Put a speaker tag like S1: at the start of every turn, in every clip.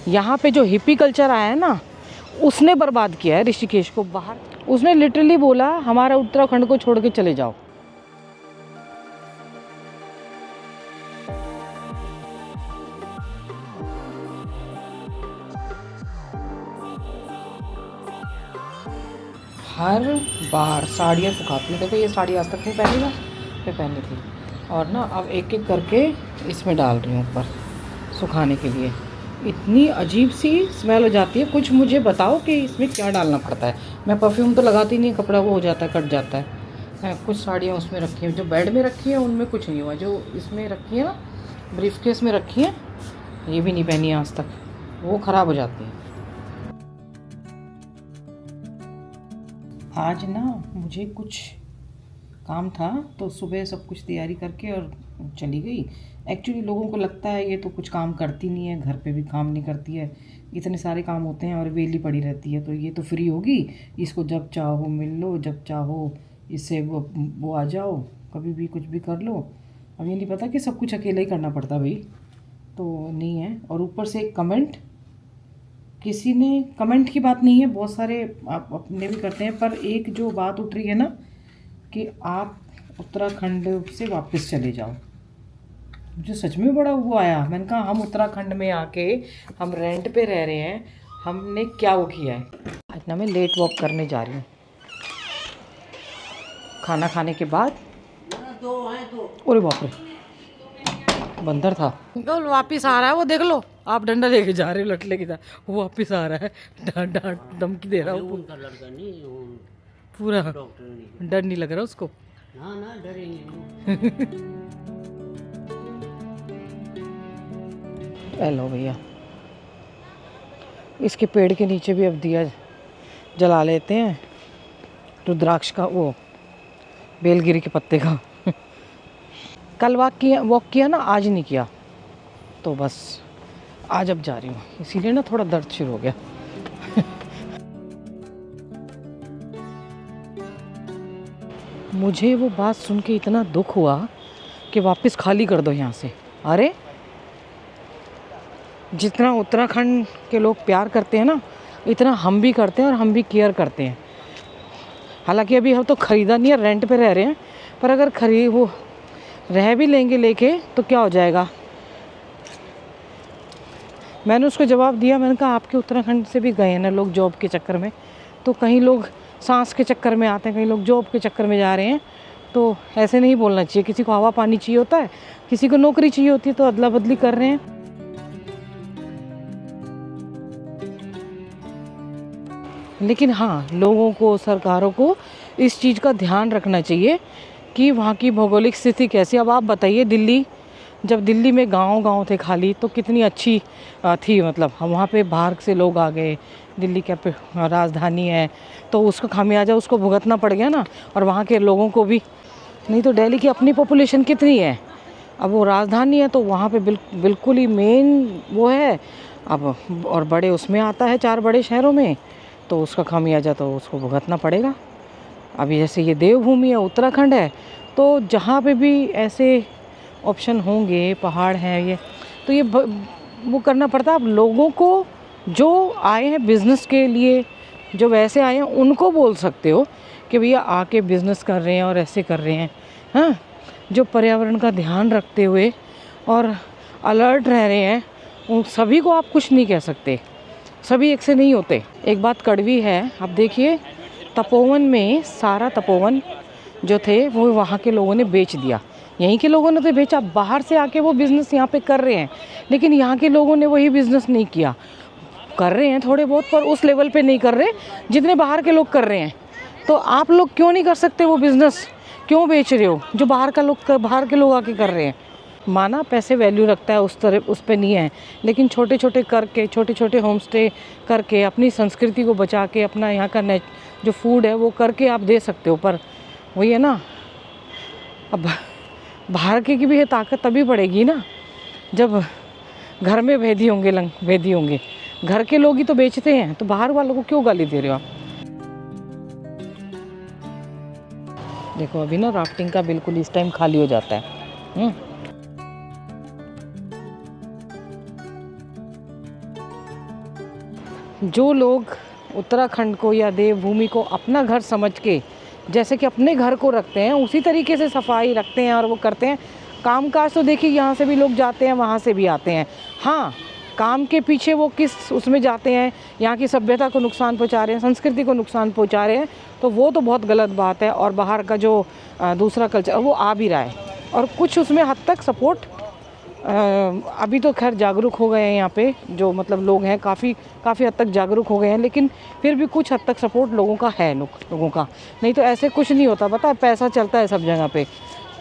S1: यहाँ पे जो हिप्पी कल्चर आया है ना, उसने बर्बाद किया है ऋषिकेश को बाहर। उसने लिटरली बोला हमारा उत्तराखंड को छोड़ के चले जाओ। हर बार साड़ियाँ सुखाती हैं। देखो ये साड़ी आज तक नहीं पहनी ना, मैं पहनी थी। और ना अब एक एक करके इसमें डाल रही हूँ ऊपर सुखाने के लिए। इतनी अजीब सी स्मेल हो जाती है। कुछ मुझे बताओ कि इसमें क्या डालना पड़ता है। मैं परफ्यूम तो लगाती नहीं, कपड़ा वो हो जाता है, कट जाता है। कुछ साड़ियाँ उसमें रखी हैं, जो बेड में रखी हैं उनमें कुछ नहीं हुआ। जो इसमें रखी है ना, ब्रीफकेस में रखी हैं, ये भी नहीं पहनी आज तक, वो ख़राब हो जाती हैं। आज ना मुझे कुछ काम था तो सुबह सब कुछ तैयारी करके और चली गई। एक्चुअली लोगों को लगता है ये तो कुछ काम करती नहीं है, घर पे भी काम नहीं करती है, इतने सारे काम होते हैं और वेली पड़ी रहती है, तो ये तो फ्री होगी, इसको जब चाहो मिल लो, जब चाहो इससे वो आ जाओ, कभी भी कुछ भी कर लो। अब ये नहीं पता कि सब कुछ अकेले ही करना पड़ता भाई, तो नहीं है। और ऊपर से एक कमेंट, किसी ने, कमेंट की बात नहीं है, बहुत सारे आप अपने भी करते हैं, पर एक जो बात उठ रही है ना कि आप उत्तराखंड से वापस चले जाओ, मुझे सच में बड़ा वो आया। मैंने कहा हम उत्तराखंड में आके हम रेंट पे रह रहे हैं, हमने क्या वो किया है। आज ना मैं लेट वॉक करने जा रही हूँ खाना खाने के बाद। अरे बाप रे, बंदर था। तो वापिस आ रहा है वो, देख लो आप, डंडा लेके जा रहे हो लटले की तरह, वो वापिस आ रहा है, डांट धमकी दे रहा हूँ। पूरा डर नहीं लग रहा उसको। ना डरेंगे। हेलो भैया, इसके पेड़ के नीचे भी अब दिया जला लेते हैं, रुद्राक्ष का, वो बेलगिरी के पत्ते का। कल वॉक किया ना, आज नहीं किया, तो बस आज अब जा रही हूँ, इसीलिए ना थोड़ा दर्द शुरू हो गया। मुझे वो बात सुन के इतना दुख हुआ कि वापस खाली कर दो यहाँ से। अरे जितना उत्तराखंड के लोग प्यार करते हैं ना, इतना हम भी करते हैं और हम भी केयर करते हैं। हालांकि अभी हम तो ख़रीदा नहीं है, रेंट पे रह रहे हैं, पर अगर वो रह भी लेंगे लेके तो क्या हो जाएगा। मैंने उसको जवाब दिया, मैंने कहा आपके उत्तराखंड से भी गए हैं ना लोग जॉब के चक्कर में, तो कहीं लोग सांस के चक्कर में आते हैं, कहीं लोग जॉब के चक्कर में जा रहे हैं, तो ऐसे नहीं बोलना चाहिए। किसी को हवा पानी चाहिए होता है, किसी को नौकरी चाहिए होती है, तो अदला बदली कर रहे हैं। लेकिन हाँ, लोगों को, सरकारों को इस चीज़ का ध्यान रखना चाहिए कि वहाँ की भौगोलिक स्थिति कैसी। अब आप बताइए, दिल्ली, जब दिल्ली में गांव थे खाली, तो कितनी अच्छी थी, मतलब हम वहाँ पे बाहर से लोग आ गए, दिल्ली क्या राजधानी है, तो उसका खामियाजा उसको भुगतना पड़ गया ना, और वहाँ के लोगों को भी। नहीं तो दिल्ली की अपनी पॉपुलेशन कितनी है, अब वो राजधानी है तो वहाँ पे बिल्कुल ही मेन वो है अब, और बड़े उसमें आता है 4 बड़े शहरों में, तो उसका खामियाजा तो उसको भुगतना पड़ेगा। अभी जैसे ये देवभूमि है, उत्तराखंड है, तो जहाँ पे भी ऐसे ऑप्शन होंगे, पहाड़ हैं ये, तो ये वो करना पड़ता है। अब लोगों को, जो आए हैं बिज़नेस के लिए, जो वैसे आए हैं, उनको बोल सकते हो कि भैया आके बिज़नेस कर रहे हैं और ऐसे कर रहे हैं, हाँ, जो पर्यावरण का ध्यान रखते हुए और अलर्ट रह रहे हैं, उन सभी को आप कुछ नहीं कह सकते। सभी एक से नहीं होते। एक बात कड़वी है, आप देखिए, तपोवन में सारा तपोवन जो थे वो वहाँ के लोगों ने बेच दिया। यहीं के लोगों ने तो बेचा, बाहर से आके वो बिज़नेस यहाँ पे कर रहे हैं, लेकिन यहाँ के लोगों ने वही बिज़नेस नहीं किया। कर रहे हैं थोड़े बहुत, पर उस लेवल पे नहीं कर रहे जितने बाहर के लोग कर रहे हैं। तो आप लोग क्यों नहीं कर सकते वो बिज़नेस, क्यों बेच रहे हो जो बाहर के लोग आके कर रहे हैं। माना पैसे वैल्यू रखता है, उस तरह उस पर नहीं है, लेकिन छोटे छोटे होम स्टे करके अपनी संस्कृति को बचा के, अपना यहाँ का जो फूड है वो करके आप दे सकते हो। पर वही है ना, अब बाहर की भी है ताकत तभी पड़ेगी ना जब घर में भेदी होंगे। घर के लोग ही तो बेचते हैं, तो बाहर वालों को क्यों गाली दे रहे हो आप। देखो अभी ना राफ्टिंग का बिल्कुल इस टाइम खाली हो जाता है। जो लोग उत्तराखंड को या देवभूमि को अपना घर समझ के जैसे कि अपने घर को रखते हैं, उसी तरीके से सफाई रखते हैं और वो करते हैं। कामकाज तो देखिए यहाँ से भी लोग जाते हैं, वहाँ से भी आते हैं। हाँ, काम के पीछे वो किस उसमें जाते हैं, यहाँ की सभ्यता को नुकसान पहुँचा रहे हैं, संस्कृति को नुकसान पहुँचा रहे हैं, तो वो तो बहुत गलत बात है। और बाहर का जो दूसरा कल्चर वो आ भी रहा है, और कुछ उसमें हद तक सपोर्ट अभी तो खैर जागरूक हो गए हैं यहाँ पे जो मतलब लोग हैं, काफ़ी हद तक जागरूक हो गए हैं, लेकिन फिर भी कुछ हद तक सपोर्ट लोगों का है, लोगों का। नहीं तो ऐसे कुछ नहीं होता, पता है, पैसा चलता है सब जगह पे,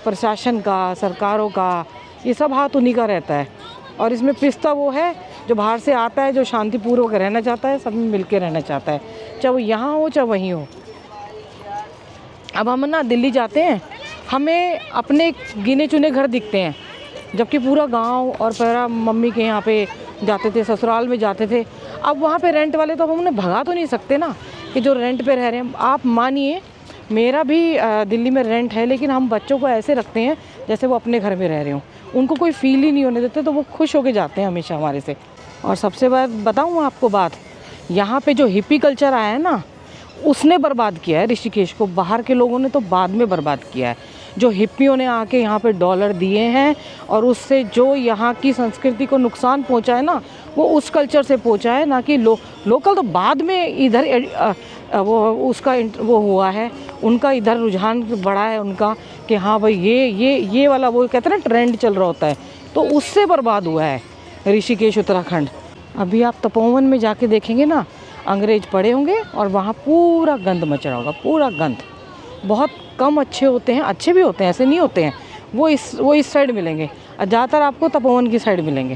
S1: प्रशासन का, सरकारों का, ये सब हाथ उन्हीं का रहता है। और इसमें पिसता वो है जो बाहर से आता है, जो शांतिपूर्वक रहना चाहता है, सब में मिल के रहना चाहता है, चाहे वो यहाँ हो चाहे वहीं हो। अब हम ना दिल्ली जाते हैं, हमें अपने गिने चुने घर दिखते हैं, जबकि पूरा गांव और पूरा मम्मी के यहाँ पे जाते थे, ससुराल में जाते थे। अब वहाँ पे रेंट वाले तो हम उन्हें भगा तो नहीं सकते ना, कि जो रेंट पे रह रहे हैं। आप मानिए मेरा भी दिल्ली में रेंट है, लेकिन हम बच्चों को ऐसे रखते हैं जैसे वो अपने घर में रह रहे हों, उनको कोई फील ही नहीं होने देते, तो वो खुश होके जाते हैं हमेशा हमारे से। और सबसे बताऊँ आपको बात, यहाँ पे जो हिप्पी कल्चर आया है ना, उसने बर्बाद किया है ऋषिकेश को। बाहर के लोगों ने तो बाद में बर्बाद किया है। जो हिप्पियों ने आके यहाँ पे डॉलर दिए हैं और उससे जो यहाँ की संस्कृति को नुकसान पहुँचा है ना, वो उस कल्चर से पहुँचा है, ना कि लोकल तो बाद में इधर वो उसका वो हुआ है, उनका इधर रुझान बढ़ा है उनका, कि हाँ भाई ये वाला वो कहते हैं ना ट्रेंड चल रहा होता है, तो उससे बर्बाद हुआ है ऋषिकेश उत्तराखंड। अभी आप तपोवन में जाके देखेंगे ना, अंग्रेज पड़े होंगे और वहाँ पूरा गंद मच रहा होगा, पूरा गंद। बहुत कम अच्छे होते हैं, अच्छे भी होते हैं, ऐसे नहीं होते हैं, वो इस साइड मिलेंगे, और ज़्यादातर आपको तपोवन की साइड मिलेंगे।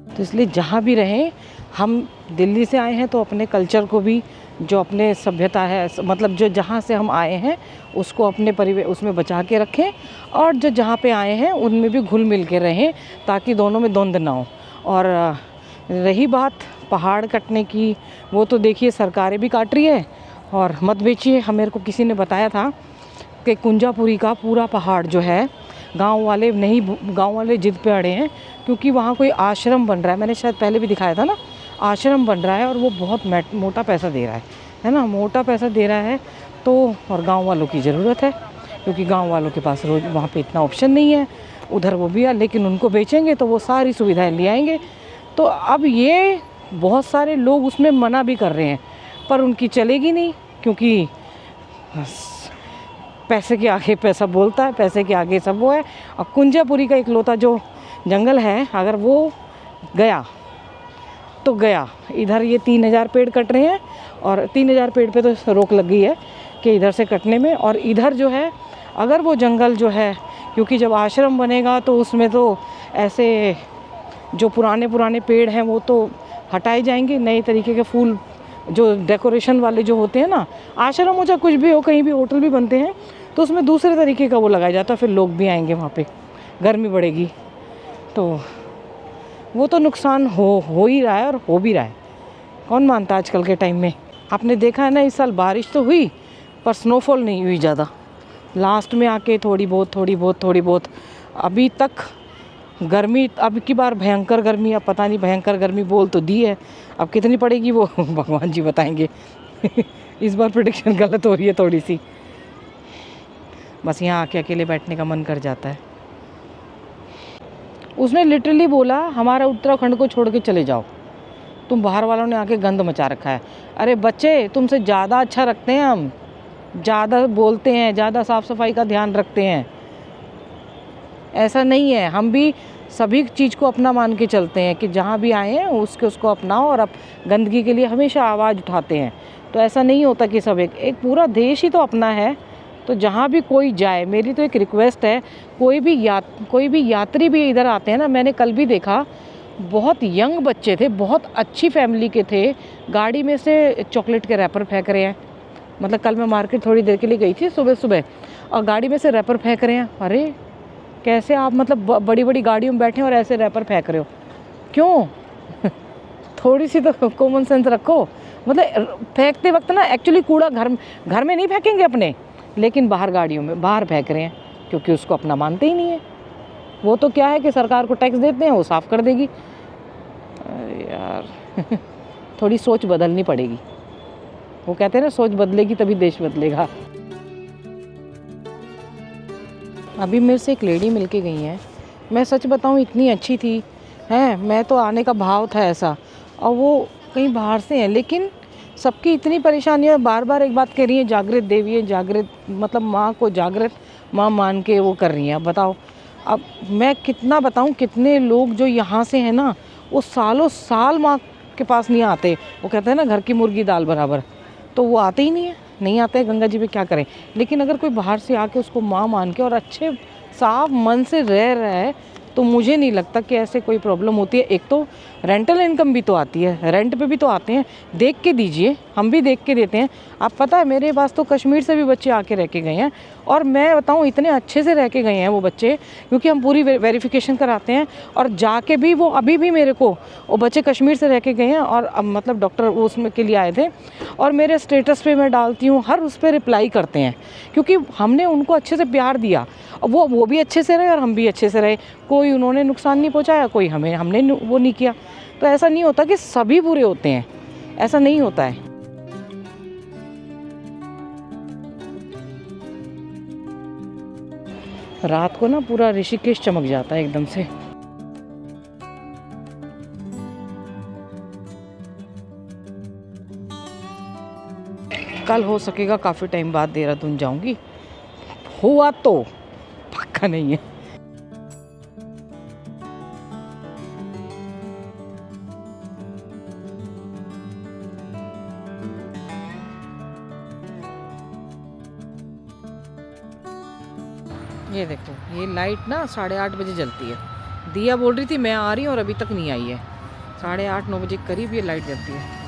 S1: तो इसलिए जहाँ भी रहें, हम दिल्ली से आए हैं तो अपने कल्चर को भी, जो अपने सभ्यता है, मतलब जो जहाँ से हम आए हैं उसको अपने परिवेश उसमें बचा के रखें, और जो जहाँ पे आए हैं उनमें भी घुल मिल के रहें, ताकि दोनों में द्वंद्व ना हो। और रही बात पहाड़ कटने की, वो तो देखिए सरकारें भी काट रही है, और मत बेचिए। मेरे को किसी ने बताया था कि कुंजापुरी का पूरा पहाड़ जो है, गांव वाले जिद पे अड़े हैं, क्योंकि वहाँ कोई आश्रम बन रहा है। मैंने शायद पहले भी दिखाया था ना, आश्रम बन रहा है, और वो बहुत मोटा पैसा दे रहा है ना, मोटा पैसा दे रहा है। तो और गाँव वालों की ज़रूरत है, क्योंकि गाँव वालों के पास रोज़ वहाँ पे इतना ऑप्शन नहीं है, उधर वो भी है, लेकिन उनको बेचेंगे तो वो सारी सुविधाएं ले आएंगे। तो अब ये बहुत सारे लोग उसमें मना भी कर रहे हैं, पर उनकी चलेगी नहीं, क्योंकि पैसे के आगे पैसा बोलता है, पैसे के आगे सब वो है। और कुंजापुरी का इकलौता जो जंगल है, अगर वो गया तो गया। इधर ये 3000 पेड़ कट रहे हैं, और 3000 पेड़ पे तो रोक लग गई है कि इधर से कटने में। और इधर जो है, अगर वो जंगल जो है, क्योंकि जब आश्रम बनेगा तो उसमें तो ऐसे जो पुराने पेड़ हैं वो तो हटाए जाएंगे, नए तरीके के फूल जो डेकोरेशन वाले जो होते हैं ना, आश्रम हो चाहे कुछ भी हो, कहीं भी होटल भी बनते हैं, तो उसमें दूसरे तरीके का वो लगाया जाता है, फिर लोग भी आएंगे वहाँ पे, गर्मी बढ़ेगी। तो वो तो नुकसान हो ही रहा है, और हो भी रहा है, कौन मानता है आजकल के टाइम में। आपने देखा है ना, इस साल बारिश तो हुई पर स्नोफॉल नहीं हुई ज़्यादा, लास्ट में आके थोड़ी बहुत। अभी तक गर्मी, अब की बार भयंकर गर्मी, अब पता नहीं, भयंकर गर्मी बोल तो दी है, अब कितनी पड़ेगी वो भगवान जी बताएंगे। इस बार प्रेडिक्शन गलत हो रही है थोड़ी सी, बस यहाँ आके अकेले बैठने का मन कर जाता है। उसने लिटरली बोला, हमारा उत्तराखंड को छोड़ के चले जाओ, तुम बाहर वालों ने आके गंद मचा रखा है। अरे बच्चे, तुमसे ज़्यादा अच्छा रखते हैं हम, ज़्यादा बोलते हैं, ज़्यादा साफ़ सफाई का ध्यान रखते हैं। ऐसा नहीं है, हम भी सभी चीज़ को अपना मान के चलते हैं, कि जहाँ भी आए हैं उसको अपनाओ, और अब गंदगी के लिए हमेशा आवाज़ उठाते हैं। तो ऐसा नहीं होता कि सब एक पूरा देश ही तो अपना है। तो जहाँ भी कोई जाए, मेरी तो एक रिक्वेस्ट है, कोई भी यात्री भी इधर आते हैं ना, मैंने कल भी देखा, बहुत यंग बच्चे थे, बहुत अच्छी फैमिली के थे, गाड़ी में से चॉकलेट के रैपर फेंक रहे हैं। मतलब कल मैं मार्केट थोड़ी देर के लिए गई थी सुबह, और गाड़ी में से रैपर फेंक रहे हैं। अरे कैसे आप, मतलब बड़ी गाड़ियों में बैठे और ऐसे रैपर फेंक रहे हो, क्यों? थोड़ी सी तो कॉमन सेंस रखो। मतलब फेंकते वक्त ना, एक्चुअली कूड़ा घर में नहीं फेंकेंगे अपने, लेकिन बाहर गाड़ियों में बाहर फेंक रहे हैं, क्योंकि उसको अपना मानते ही नहीं है। वो तो क्या है कि सरकार को टैक्स देते हैं, वो साफ़ कर देगी, अरे यार थोड़ी सोच बदलनी पड़ेगी। वो कहते हैं ना, सोच बदलेगी तभी देश बदलेगा। अभी मेरे से एक लेडी मिल के गई हैं, मैं सच बताऊं इतनी अच्छी थी हैं, मैं तो आने का भाव था ऐसा, और वो कहीं बाहर से हैं, लेकिन सबकी इतनी परेशानी है, बार बार एक बात कह रही है, जागृत देवी है, जागृत मतलब माँ को जागृत माँ मान के वो कर रही हैं। अब बताओ, अब मैं कितना बताऊं, कितने लोग जो यहाँ से हैं ना, वो सालों साल माँ के पास नहीं आते। वो कहते हैं ना, घर की मुर्गी दाल बराबर, तो वो आते ही नहीं है, नहीं आते हैं गंगा जी पे, क्या करें। लेकिन अगर कोई बाहर से आके उसको माँ मान के और अच्छे साफ मन से रह रहा है, तो मुझे नहीं लगता कि ऐसे कोई प्रॉब्लम होती है। एक तो रेंटल इनकम भी तो आती है, रेंट पे भी तो आते हैं, देख के दीजिए, हम भी देख के देते हैं। आप पता है, मेरे पास तो कश्मीर से भी बच्चे आके रह के गए हैं, और मैं बताऊं इतने अच्छे से रह के गए हैं वो बच्चे, क्योंकि हम पूरी वेरिफिकेशन कराते हैं। और जाके भी वो अभी भी मेरे को, वो बच्चे कश्मीर से रह के गए हैं, और अब मतलब डॉक्टर वो उसमें के लिए आए थे, और मेरे स्टेटस पे मैं डालती हूँ, हर उस पर रिप्लाई करते हैं, क्योंकि हमने उनको अच्छे से प्यार दिया, वो भी अच्छे से रहे और हम भी अच्छे से रहे। कोई उन्होंने नुकसान नहीं पहुंचाया, कोई हमने वो नहीं किया। तो ऐसा नहीं होता कि सभी बुरे होते हैं, ऐसा नहीं होता है। रात को ना पूरा ऋषिकेश चमक जाता है एकदम से। कल हो सकेगा काफ़ी टाइम बाद देहरादून जाऊंगी, हुआ तो, पक्का नहीं है। ये देखो, ये लाइट ना 8:30 बजे जलती है। दिया बोल रही थी मैं आ रही हूँ, और अभी तक नहीं आई है। 8:30-9 बजे करीब ये लाइट जलती है।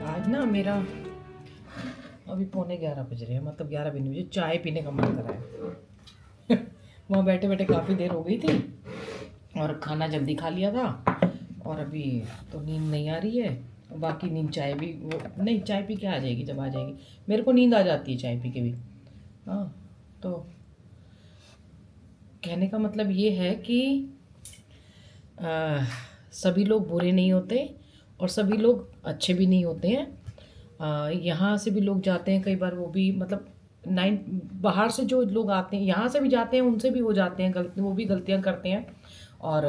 S1: आज ना मेरा अभी 11:15 बज रहे हैं, मतलब 11 भी नहीं बजे, चाय पीने का मन कर रहा है। वहाँ बैठे बैठे काफ़ी देर हो गई थी, और खाना जल्दी खा लिया था, और अभी तो नींद नहीं आ रही है। बाकी नींद चाय भी वो नहीं, चाय पी के आ जाएगी, जब आ जाएगी मेरे को नींद आ जाती है चाय पी के भी। हाँ, तो कहने का मतलब ये है कि सभी लोग बुरे नहीं होते, और सभी लोग अच्छे भी नहीं होते हैं। यहाँ से भी लोग जाते हैं कई बार, वो भी मतलब बाहर से जो लोग आते हैं, यहाँ से भी जाते हैं, उनसे भी हो जाते हैं गलती, वो भी गलतियाँ करते हैं। और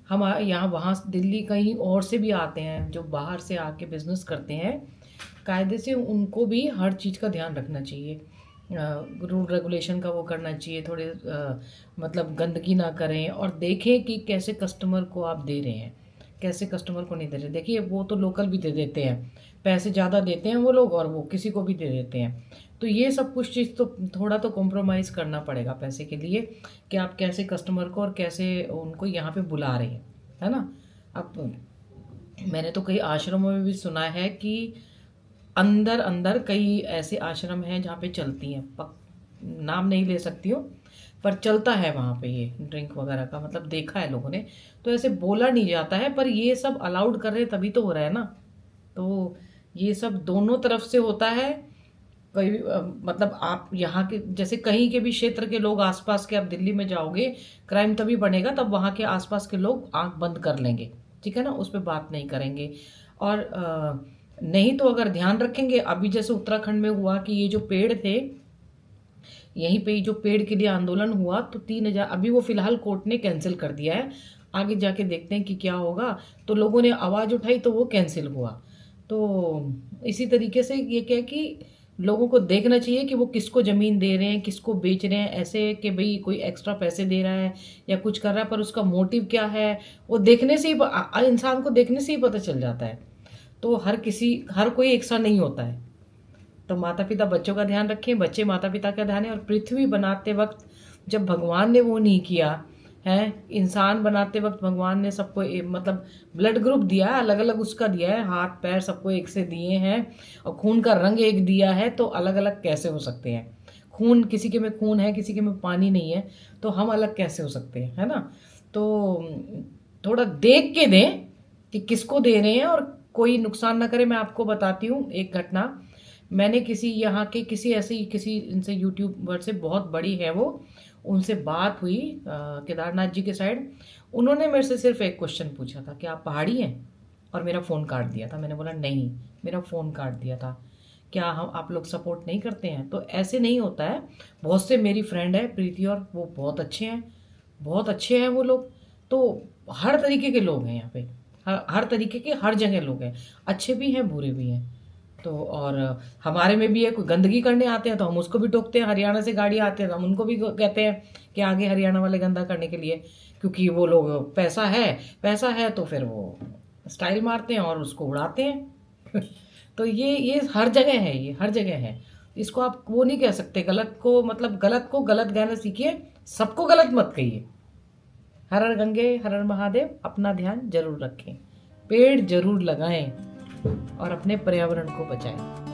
S1: हम यहाँ वहाँ दिल्ली कहीं और से भी आते हैं जो बाहर से आके बिजनेस करते हैं, कायदे से उनको भी हर चीज़ का ध्यान रखना चाहिए, रूल रेगुलेशन का वो करना चाहिए, थोड़े मतलब गंदगी ना करें, और देखें कि कैसे कस्टमर को आप दे रहे हैं, कैसे कस्टमर को नहीं दे रहे। देखिए, वो तो लोकल भी दे देते हैं, पैसे ज़्यादा देते हैं वो लोग, और वो किसी को भी दे देते हैं। तो ये सब कुछ चीज़ तो थोड़ा तो कॉम्प्रोमाइज़ करना पड़ेगा पैसे के लिए, कि आप कैसे कस्टमर को और कैसे उनको यहाँ पे बुला रहे हैं, है ना। अब मैंने तो कई आश्रमों में भी सुना है कि अंदर अंदर कई ऐसे आश्रम हैं जहाँ पे चलती हैं, नाम नहीं ले सकती हूँ, पर चलता है वहाँ पे ये ड्रिंक वगैरह का, मतलब देखा है लोगों ने। तो ऐसे बोला नहीं जाता है, पर ये सब अलाउड कर रहे हैं तभी तो हो रहा है ना। तो ये सब दोनों तरफ से होता है। कोई मतलब आप यहाँ के जैसे कहीं के भी क्षेत्र के लोग, आसपास के, आप दिल्ली में जाओगे, क्राइम तभी बढ़ेगा तब वहाँ के आसपास के लोग आंख बंद कर लेंगे, ठीक है ना, उस पर बात नहीं करेंगे। और नहीं तो अगर ध्यान रखेंगे, अभी जैसे उत्तराखंड में हुआ कि ये जो पेड़ थे, यहीं पे जो पेड़ के लिए आंदोलन हुआ, तो 3,000 अभी वो फिलहाल कोर्ट ने कैंसिल कर दिया है, आगे जाके देखते हैं कि क्या होगा। तो लोगों ने आवाज़ उठाई तो वो कैंसिल हुआ। तो इसी तरीके से ये क्या है कि लोगों को देखना चाहिए कि वो किसको ज़मीन दे रहे हैं, किसको बेच रहे हैं, ऐसे कि भाई कोई एक्स्ट्रा पैसे दे रहा है या कुछ कर रहा है, पर उसका मोटिव क्या है, वो देखने से ही इंसान को देखने से ही पता चल जाता है। तो हर कोई एक सा नहीं होता है। तो माता पिता बच्चों का ध्यान रखें, बच्चे माता पिता का ध्यान है। और पृथ्वी बनाते वक्त जब भगवान ने वो नहीं किया है, इंसान बनाते वक्त भगवान ने सबको मतलब ब्लड ग्रुप दिया है, अलग अलग उसका दिया है, हाथ पैर सबको एक से दिए हैं, और खून का रंग एक दिया है, तो अलग अलग कैसे हो सकते हैं। खून, किसी के में खून है, किसी के में पानी नहीं है, तो हम अलग कैसे हो सकते हैं, है ना। तो थोड़ा देख के दें कि किसको दे रहे हैं, और कोई नुकसान ना करे। मैं आपको बताती हूँ एक घटना। मैंने किसी यहाँ के किसी ऐसी किसी इनसे यूट्यूबर से, बहुत बड़ी है वो, उनसे बात हुई केदारनाथ जी के साइड। उन्होंने मेरे से सिर्फ एक क्वेश्चन पूछा था कि आप पहाड़ी हैं, और मेरा फ़ोन काट दिया था। मैंने बोला नहीं, मेरा फ़ोन काट दिया था, क्या हम आप लोग सपोर्ट नहीं करते हैं? तो ऐसे नहीं होता है। बहुत से मेरी फ्रेंड है प्रीति, और वो बहुत अच्छे हैं, बहुत अच्छे हैं वो लोग। तो हर तरीके के लोग हैं यहाँ पे, हर तरीके के, हर जगह लोग हैं, अच्छे भी हैं बुरे भी हैं। तो और हमारे में भी है, कोई गंदगी करने आते हैं तो हम उसको भी टोकते हैं। हरियाणा से गाड़ी आते हैं तो हम उनको भी कहते हैं कि आगे हरियाणा वाले गंदा करने के लिए, क्योंकि वो लोग पैसा है तो फिर वो स्टाइल मारते हैं और उसको उड़ाते हैं। तो ये हर जगह है, ये हर जगह है। इसको आप वो नहीं कह सकते, गलत को मतलब गलत को गलत कहना सीखिए, सबको गलत मत कहिए। हर हर गंगे हर हर महादेव, अपना ध्यान जरूर रखें, पेड़ जरूर लगाएं और अपने पर्यावरण को बचाएं।